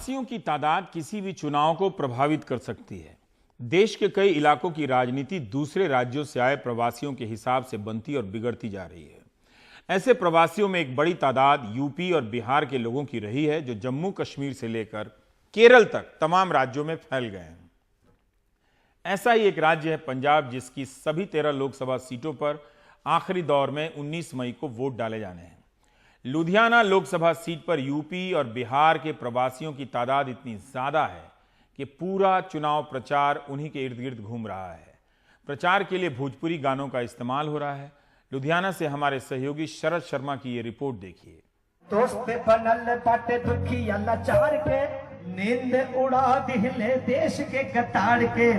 प्रवासियों की तादाद किसी भी चुनाव को प्रभावित कर सकती है। देश के कई इलाकों की राजनीति दूसरे राज्यों से आए प्रवासियों के हिसाब से बनती और बिगड़ती जा रही है। ऐसे प्रवासियों में एक बड़ी तादाद यूपी और बिहार के लोगों की रही है, जो जम्मू कश्मीर से लेकर केरल तक तमाम राज्यों में फैल गए हैं। ऐसा ही एक राज्य है पंजाब, जिसकी सभी 13 लोकसभा सीटों पर आखिरी दौर में 19 मई को वोट डाले जाने हैं। लुधियाना लोकसभा सीट पर यूपी और बिहार के प्रवासियों की तादाद इतनी ज्यादा है कि पूरा चुनाव प्रचार उन्हीं के इर्द गिर्द घूम रहा है। प्रचार के लिए भोजपुरी गानों का इस्तेमाल हो रहा है। लुधियाना से हमारे सहयोगी शरद शर्मा की ये रिपोर्ट देखिए। दोस्त बनल बाटे दुखिया लाचार के, नींद उड़ा दिले देश के गताड़ के।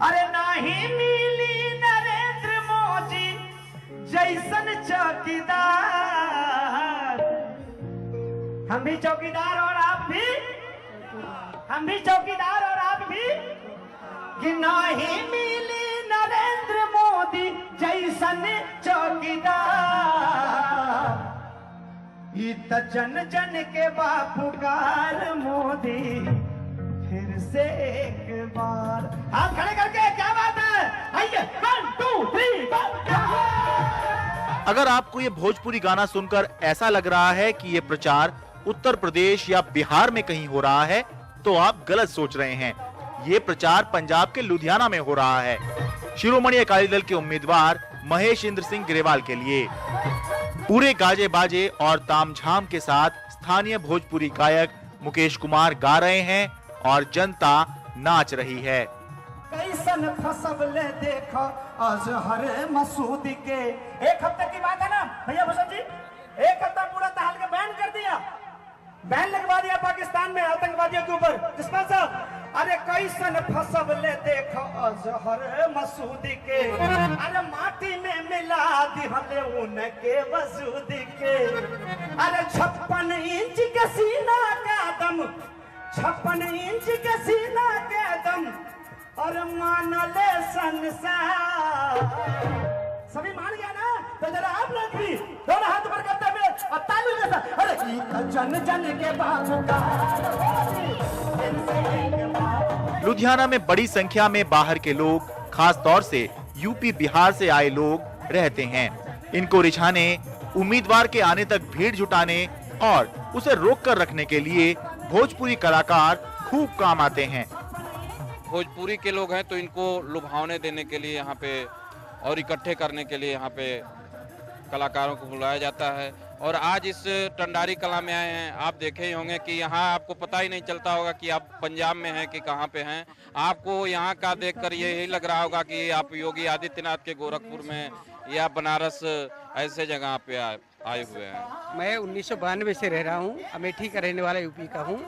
अरे नाही मिली नरेंद्र मोदी जैसन चौकीदार। हम भी चौकीदार और आप भी, हम भी चौकीदार और आप भी, कि नहीं मिली नरेंद्र मोदी जैसन चौकीदार। इत जन जन के बापुकार मोदी फिर से एक बार। हाथ खड़े करके, क्या बात है, आइए 1 2 3 4। अगर आपको ये भोजपुरी गाना सुनकर ऐसा लग रहा है कि ये प्रचार उत्तर प्रदेश या बिहार में कहीं हो रहा है, तो आप गलत सोच रहे हैं। ये प्रचार पंजाब के लुधियाना में हो रहा है, शिरोमणि अकाली दल के उम्मीदवार महेश इंद्र सिंह ग्रेवाल के लिए। पूरे गाजे बाजे और तामझाम के साथ स्थानीय भोजपुरी गायक मुकेश कुमार गा रहे हैं और जनता नाच रही है। कैसन फसबले देखो अजहर मसूदी के। एक हफ्ते की बात है ना भैया भूषण जी, एक हफ्ता पूरा तहल के बैन कर दिया, बैन लगवा दिया पाकिस्तान में आतंकवादियों के ऊपर। जसपाल साहब, अरे कैसन फसबले देखो अजहर मसूदी के। अरे माटी में मिला दिहले उनके वजूदी के। अरे 56 इंच के सीना का दम, 56 इंच के सीना के दम, और मान ले संसार। सभी मान गया ना, तो जरा आप लोग भी दोनों हाथ ऊपर करते हुए और ताली जैसा। अरे जन जन के लुधियाना में बड़ी संख्या में बाहर के लोग, खास तौर से यूपी बिहार से आए लोग रहते हैं। इनको रिझाने, उम्मीदवार के आने तक भीड़ जुटाने और उसे रोक कर रखने के लिए भोजपुरी कलाकार खूब काम आते हैं। भोजपुरी के लोग हैं तो इनको लुभावने देने के लिए यहाँ पे और इकट्ठे करने के लिए यहाँ पे कलाकारों को बुलाया जाता है। और आज इस टंडारी कला में आए हैं। आप देखे ही होंगे कि यहाँ आपको पता ही नहीं चलता होगा कि आप पंजाब में हैं कि कहाँ पे हैं। आपको यहाँ का देखकर यही लग रहा होगा कि आप योगी आदित्यनाथ के गोरखपुर में या बनारस ऐसे जगह पे आए हुए हैं। मैं 1992 से रह रहा हूँ, अमेठी का रहने वाला यूपी का हूँ।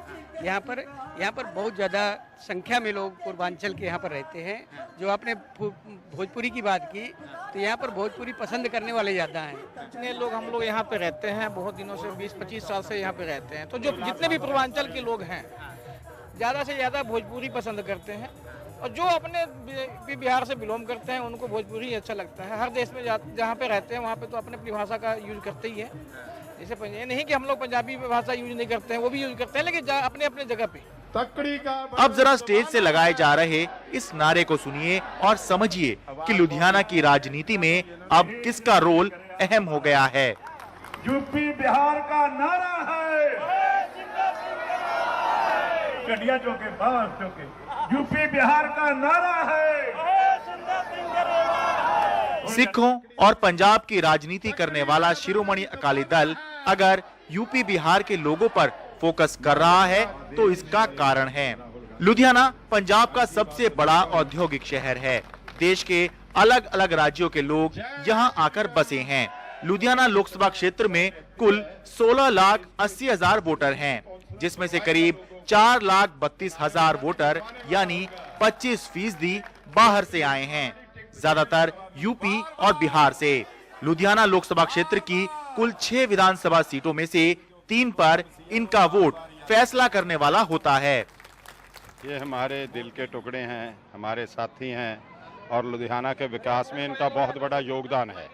यहाँ पर बहुत ज़्यादा संख्या में लोग पूर्वांचल के यहाँ पर रहते हैं। जो आपने भोजपुरी की बात की, तो यहाँ पर भोजपुरी पसंद करने वाले ज़्यादा हैं। जितने लोग हम लोग यहाँ पे रहते हैं, बहुत दिनों से 20-25 साल से यहाँ पे रहते हैं, तो जो जितने भी पूर्वांचल के लोग हैं ज़्यादा से ज़्यादा भोजपुरी पसंद करते हैं। और जो अपने भी बिहार से बिलोंग करते हैं उनको भोजपुरी अच्छा लगता है। हर देश में जहाँ पे रहते हैं वहाँ पे तो अपनी अपनी भाषा का यूज करते ही है। जैसे ये नहीं कि हम लोग पंजाबी भाषा यूज नहीं करते हैं, वो भी यूज करते हैं, लेकिन अपने अपने जगह पे। अब जरा स्टेज से लगाए जा रहे इस नारे को सुनिए और समझिए कि लुधियाना की राजनीति में अब किसका रोल अहम हो गया है। यूपी बिहार का नारा है, कटिया चौके बाहर चौके, यूपी बिहार का नारा है। सिखों और पंजाब की राजनीति करने वाला शिरोमणि अकाली दल अगर यूपी बिहार के लोगों पर फोकस कर रहा है तो इसका कारण है। लुधियाना पंजाब का सबसे बड़ा औद्योगिक शहर है। देश के अलग अलग राज्यों के लोग यहाँ आकर बसे हैं। लुधियाना लोकसभा क्षेत्र में कुल 16,80,000 वोटर हैं, जिसमें से करीब 4,32,000 वोटर यानी 25% बाहर से आए हैं, ज्यादातर यूपी और बिहार से। लुधियाना लोकसभा क्षेत्र की कुल 6 विधानसभा सीटों में से 3 पर इनका वोट फैसला करने वाला होता है। ये हमारे दिल के टुकड़े हैं, हमारे साथी हैं और लुधियाना के विकास में इनका बहुत बड़ा योगदान है।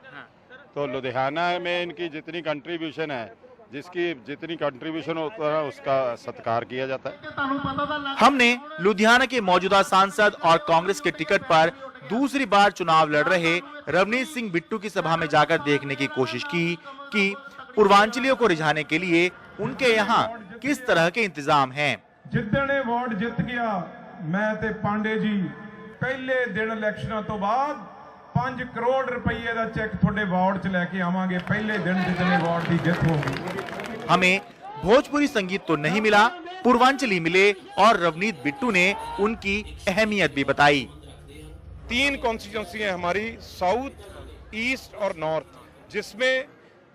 तो लुधियाना में इनकी जितनी कंट्रीब्यूशन है जिसकी जितनी कंट्रीब्यूशन होता है उसका सत्कार किया जाता है। हमने लुधियाना के मौजूदा सांसद और कांग्रेस के टिकट पर दूसरी बार चुनाव लड़ रहे रवनीत सिंह बिट्टू की सभा में जाकर देखने की कोशिश की कि पूर्वांचलियों को रिझाने के लिए उनके यहाँ किस तरह के इंतजाम हैं। जिद्दने वार्ड जित गया मैं ते पांडे जी पहले दिन इलेक्शनों तो बाद 5 करोड़ रुपए का चेक थोड़े वार्ड च लेके आवांगे पहले दिन जितने वार्ड की जित होगी। हमें भोजपुरी संगीत तो नहीं मिला, पूर्वांचली मिले और रवनीत बिट्टू ने उनकी अहमियत भी बताई। 3 कॉन्स्टिट्यूंसी है हमारी, साउथ, ईस्ट और नॉर्थ, जिसमें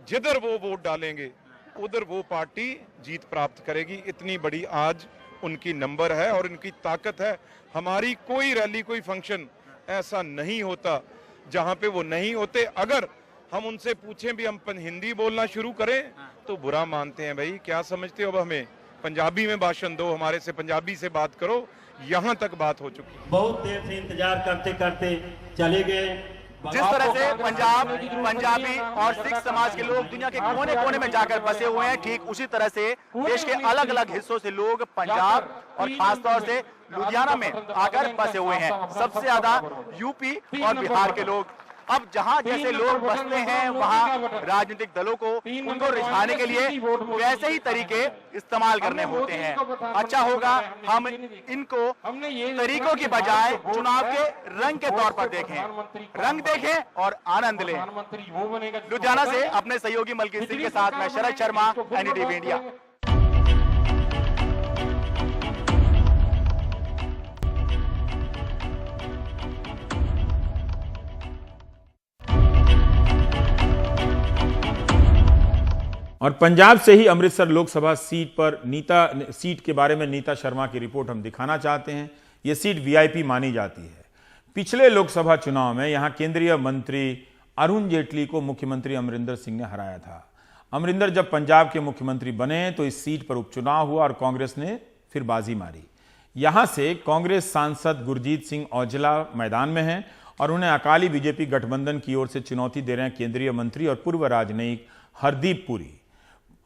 जिधर वो वोट डालेंगे उधर वो पार्टी जीत प्राप्त करेगी। इतनी बड़ी आज उनकी नंबर है और उनकी ताकत है। हमारी कोई रैली, कोई फंक्शन ऐसा नहीं होता जहां पे वो नहीं होते। अगर हम उनसे पूछें भी हम हिंदी बोलना शुरू करें तो बुरा मानते हैं। भाई क्या समझते हो, अब हमें पंजाबी में भाषण दो, हमारे से पंजाबी से बात करो, यहाँ तक बात हो चुकी है। बहुत देर से इंतजार करते करते चले गए। जिस तरह से पंजाबी और सिख समाज के लोग दुनिया के कोने कोने में जाकर बसे हुए हैं, ठीक उसी तरह से देश के अलग अलग हिस्सों से लोग पंजाब और खासतौर से लुधियाना में आकर बसे हुए हैं। सबसे ज्यादा यूपी और बिहार के लोग। अब जहां जैसे लोग बसते हैं वहां राजनीतिक दलों को उनको रिझाने के लिए वैसे ही तरीके इस्तेमाल करने होते हैं। अच्छा होगा हम इनको तरीकों की बजाय चुनाव के रंग के तौर पर देखें, रंग देखें और आनंद लें। लुधियाना से अपने सहयोगी मलकीत सिंह के साथ मैं शरद शर्मा, एनडीटीवी इंडिया। और पंजाब से ही अमृतसर लोकसभा सीट के बारे में नीता शर्मा की रिपोर्ट हम दिखाना चाहते हैं। यह सीट वीआईपी मानी जाती है। पिछले लोकसभा चुनाव में यहां केंद्रीय मंत्री अरुण जेटली को मुख्यमंत्री अमरिंदर सिंह ने हराया था। अमरिंदर जब पंजाब के मुख्यमंत्री बने तो इस सीट पर उपचुनाव हुआ और कांग्रेस ने फिर बाजी मारी। यहां से कांग्रेस सांसद गुरजीत सिंह औजला मैदान में हैं और उन्हें अकाली बीजेपी गठबंधन की ओर से चुनौती दे रहे हैं केंद्रीय मंत्री और पूर्व राजनयिक हरदीप पुरी।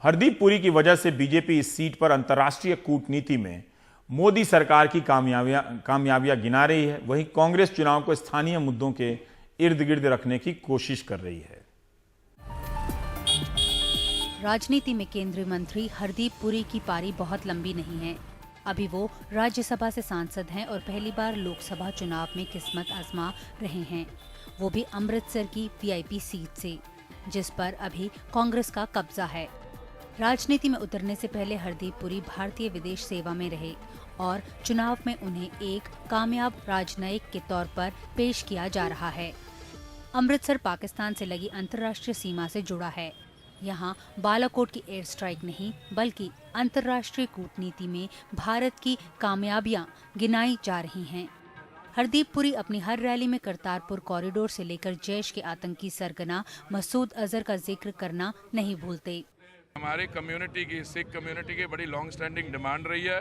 हरदीप पुरी की वजह से बीजेपी इस सीट पर अंतर्राष्ट्रीय कूटनीति में मोदी सरकार की कामयाबियां गिना रही है। वहीं कांग्रेस चुनाव को स्थानीय मुद्दों के इर्द गिर्द रखने की कोशिश कर रही है। राजनीति में केंद्रीय मंत्री हरदीप पुरी की पारी बहुत लंबी नहीं है। अभी वो राज्यसभा से सांसद हैं और पहली बार लोकसभा चुनाव में किस्मत आजमा रहे हैं, वो भी अमृतसर की वीआईपी सीट से, जिस पर अभी कांग्रेस का कब्जा है। राजनीति में उतरने से पहले हरदीप पुरी भारतीय विदेश सेवा में रहे और चुनाव में उन्हें एक कामयाब राजनयिक के तौर पर पेश किया जा रहा है। अमृतसर पाकिस्तान से लगी अंतर्राष्ट्रीय सीमा से जुड़ा है। यहाँ बालाकोट की एयर स्ट्राइक नहीं बल्कि अंतर्राष्ट्रीय कूटनीति में भारत की कामयाबियां गिनाई जा रही हैं। हरदीप पुरी अपनी हर रैली में करतारपुर कॉरिडोर से लेकर जैश के आतंकी सरगना मसूद अजहर का जिक्र करना नहीं भूलते। हमारी कम्युनिटी की, सिख कम्युनिटी की बड़ी लॉन्ग स्टैंडिंग डिमांड रही है।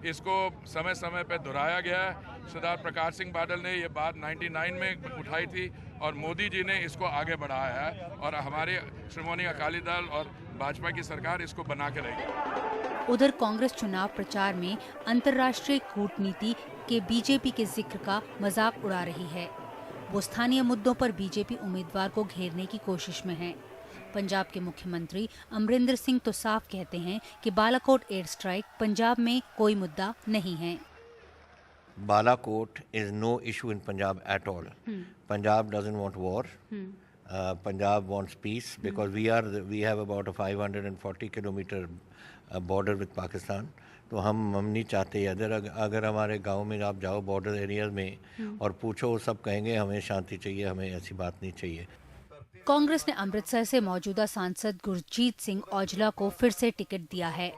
इसको समय समय पर दोहराया गया है। सरदार प्रकाश सिंह बादल ने ये बात 99 में उठाई थी और मोदी जी ने इसको आगे बढ़ाया है और हमारे श्रोमणी अकाली दल और भाजपा की सरकार इसको बना के रहेगी। उधर कांग्रेस चुनाव प्रचार में अंतर्राष्ट्रीय कूटनीति के बीजेपी के जिक्र का मजाक उड़ा रही है। वो स्थानीय मुद्दों पर बीजेपी उम्मीदवार को घेरने की कोशिश में है। पंजाब के मुख्यमंत्री अमरिंदर सिंह तो साफ कहते हैं कि बालाकोट एयर स्ट्राइक पंजाब में कोई मुद्दा नहीं है। Balakot is no issue in Punjab at all. Punjab doesn't want war. Punjab wants peace because we have about a 540 kilometer border with Pakistan. तो हम नहीं चाहते अगर हमारे गांव में आप जाओ बॉर्डर एरिया में और पूछो, सब कहेंगे हमें शांति चाहिए, हमें ऐसी बात नहीं चाहिए। कांग्रेस ने अमृतसर से मौजूदा सांसद गुरजीत सिंह औजला को फिर से टिकट दिया है।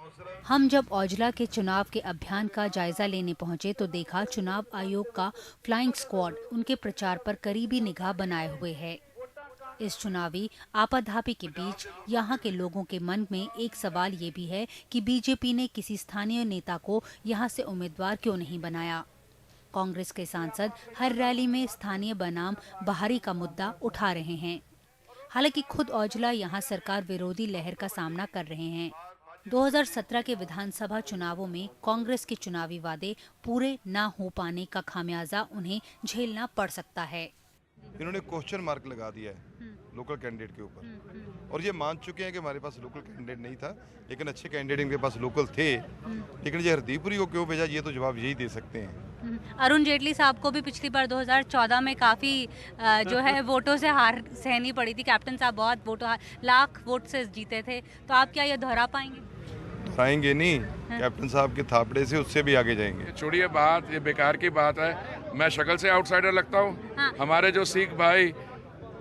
हम जब औजला के चुनाव के अभियान का जायजा लेने पहुंचे तो देखा चुनाव आयोग का फ्लाइंग स्क्वाड उनके प्रचार पर करीबी निगाह बनाए हुए है। इस चुनावी आपाधापी के बीच यहाँ के लोगों के मन में एक सवाल ये भी है कि बीजेपी ने किसी स्थानीय नेता को यहाँ से उम्मीदवार क्यों नहीं बनाया। कांग्रेस के सांसद हर रैली में स्थानीय बनाम बाहरी का मुद्दा उठा रहे हैं। हालांकि खुद औजला यहां सरकार विरोधी लहर का सामना कर रहे हैं। 2017 के विधानसभा चुनावों में कांग्रेस के चुनावी वादे पूरे न हो पाने का खामियाजा उन्हें झेलना पड़ सकता है। इन्होंने क्वेश्चन मार्क लगा दिया है लोकल कैंडिडेट के ऊपर, और ये मान चुके हैं कि हमारे पास लोकल कैंडिडेट नहीं था, लेकिन अच्छे कैंडिडेट इनके पास लोकल थे, लेकिन ये हरदीपुरी को क्यों भेजा, ये तो जवाब यही दे सकते हैं। अरुण जेटली साहब को भी पिछली बार 2014 में काफी जो है वोटों से हार सहनी पड़ी थी। कैप्टन साहब बहुत लाख वोट से जीते थे, तो आप क्या ये दोहरा पाएंगे? दोहराएंगे नहीं, कैप्टन साहब के थापड़े से उससे भी आगे जाएंगे। छोड़िए बात, ये बेकार की बात है। मैं शक्ल से आउटसाइडर लगता हूँ। हाँ। हमारे जो सिख भाई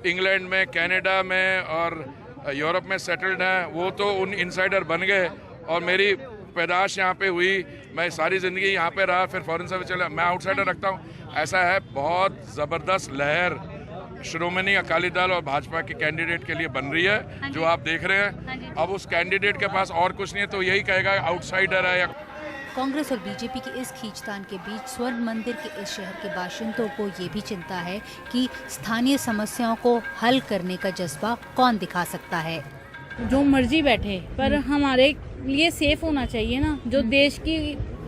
इंग्लैंड में, कनाडा में और यूरोप में सेटल्ड हैं, वो तो उन इनसाइडर बन गए, और मेरी पैदाश यहाँ पे हुई, मैं सारी ज़िंदगी यहाँ पे रहा, फिर फॉरेन सर्विस चला, मैं आउटसाइडर रखता हूँ। ऐसा है, बहुत ज़बरदस्त लहर श्रोमणी अकाली दल और भाजपा के कैंडिडेट के लिए बन रही है, जो आप देख रहे हैं। अब उस कैंडिडेट के पास और कुछ नहीं है, तो यही कहेगा आउटसाइडर है। या कांग्रेस और बीजेपी के इस खींचतान के बीच स्वर्ण मंदिर के इस शहर के बाशिंदों को ये भी चिंता है कि स्थानीय समस्याओं को हल करने का जज्बा कौन दिखा सकता है। जो मर्जी बैठे, पर हमारे लिए सेफ होना चाहिए ना, जो देश की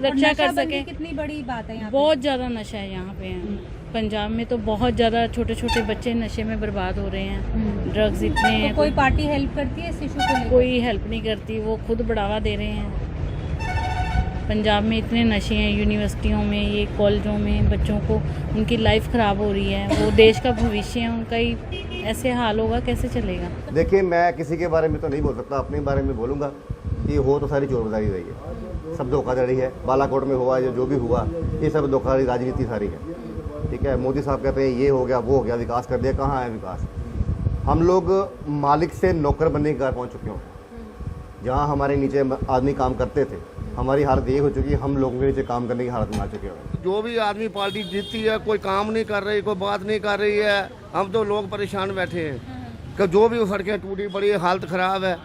रक्षा कर सके। कितनी बड़ी बात है यहाँ, बहुत ज्यादा नशा है यहाँ पे। पंजाब में तो बहुत ज्यादा छोटे छोटे बच्चे नशे में बर्बाद हो रहे हैं, ड्रग्स इतने हैं। तो कोई पार्टी हेल्प करती है इस इशू को लेकर? कोई हेल्प नहीं करती, वो खुद बढ़ावा दे रहे हैं। पंजाब में इतने नशे हैं, यूनिवर्सिटियों में, ये कॉलेजों में बच्चों को उनकी लाइफ ख़राब हो रही है। वो देश का भविष्य है, उनका ही ऐसे हाल होगा, कैसे चलेगा? देखिए, मैं किसी के बारे में तो नहीं बोल सकता, अपने बारे में बोलूँगा कि हो तो सारी चोरबाजी रही है, सब धोखाधड़ी है। बालाकोट में हुआ जो भी हुआ, ये सब धोखाधड़ी राजनीति सारी है। ठीक है, मोदी साहब कहते हैं ये हो गया, वो हो गया, विकास कर दिया। कहाँ है विकास? हम लोग मालिक से नौकर बनने की कार पहुँच चुके हैं। जहाँ हमारे नीचे आदमी काम करते थे, हमारी हालत ये हो चुकी है, हम लोगों के नीचे काम करने की हालत में आ चुके हैं। जो भी आदमी पार्टी जीतती है, कोई काम नहीं कर रही, कोई बात नहीं कर रही है, हम तो लोग परेशान बैठे हैं कि जो भी सड़कें टूटी पड़ी, हालत ख़राब है,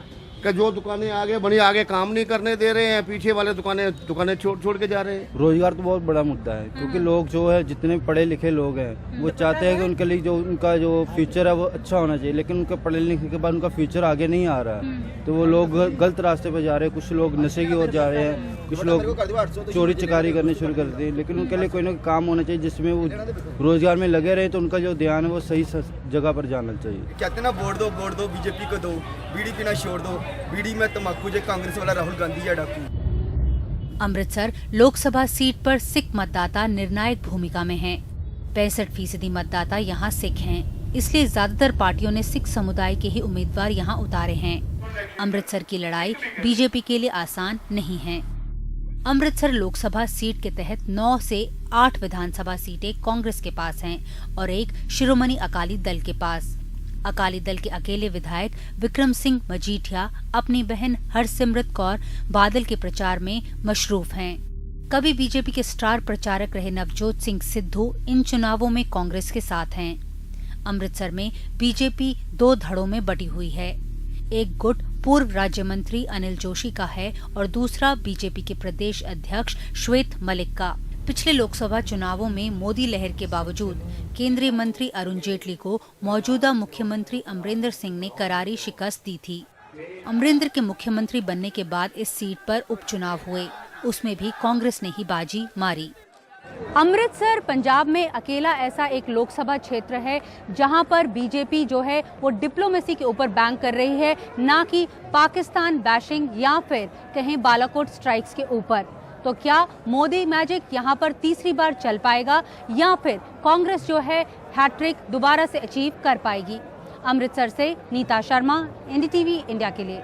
कि जो दुकानें आगे बनी, आगे काम नहीं करने दे रहे हैं, पीछे वाले दुकानें छोड़ के जा रहे हैं। रोजगार तो बहुत बड़ा मुद्दा है, क्योंकि लोग जो है, जितने पढ़े लिखे लोग हैं, वो चाहते हैं कि उनके लिए जो उनका जो फ्यूचर है वो अच्छा होना चाहिए, लेकिन उनके पढ़े लिखने के बाद उनका फ्यूचर आगे नहीं आ रहा है, तो वो लोग गलत रास्ते पर जा रहे हैं। कुछ लोग नशे की ओर जा रहे हैं, कुछ लोग चोरी चकारी करने शुरू कर दिए, लेकिन उनके लिए कोई ना कोई काम होना चाहिए जिसमें वो रोजगार में लगे रहे, तो उनका जो ध्यान है वो सही जगह पर जाना चाहिए। कहते ना वोट दो बीजेपी को दो, बीड़ी पीना छोड़ दो, बीड़ी में तम्बाकू, जो कांग्रेस वाला राहुल गांधी है डाकू। अमृतसर लोकसभा सीट पर सिख मतदाता निर्णायक भूमिका में हैं। 65% मतदाता यहां सिख हैं, इसलिए ज्यादातर पार्टियों ने सिख समुदाय के ही उम्मीदवार यहां उतारे हैं। अमृतसर की लड़ाई बीजेपी के लिए आसान नहीं है। अमृतसर लोकसभा सीट के तहत 9 से 8 विधानसभा सीटें कांग्रेस के पास हैं और एक शिरोमणि अकाली दल के पास। अकाली दल के अकेले विधायक विक्रम सिंह मजीठिया अपनी बहन हरसिमरत कौर बादल के प्रचार में मशरूफ हैं। कभी बीजेपी के स्टार प्रचारक रहे नवजोत सिंह सिद्धू इन चुनावों में कांग्रेस के साथ हैं। अमृतसर में बीजेपी 2 धड़ों में बटी हुई है। एक गुट पूर्व राज्य मंत्री अनिल जोशी का है और दूसरा बीजेपी के प्रदेश अध्यक्ष श्वेत मलिक का। पिछले लोकसभा चुनावों में मोदी लहर के बावजूद केंद्रीय मंत्री अरुण जेटली को मौजूदा मुख्यमंत्री अमरिंदर सिंह ने करारी शिकस्त दी थी। अमरिंदर के मुख्यमंत्री बनने के बाद इस सीट पर उपचुनाव हुए, उसमें भी कांग्रेस ने ही बाजी मारी। अमृतसर पंजाब में अकेला ऐसा एक लोकसभा क्षेत्र है जहां पर बीजेपी जो है वो डिप्लोमेसी के ऊपर बैंक कर रही है, ना कि पाकिस्तान बैशिंग या फिर कहीं बालाकोट स्ट्राइक्स के ऊपर। तो क्या मोदी मैजिक यहां पर तीसरी बार चल पाएगा या फिर कांग्रेस जो है हैट्रिक दोबारा से अचीव कर पाएगी? अमृतसर से नीता शर्मा, एनडीटीवी इंडिया के लिए।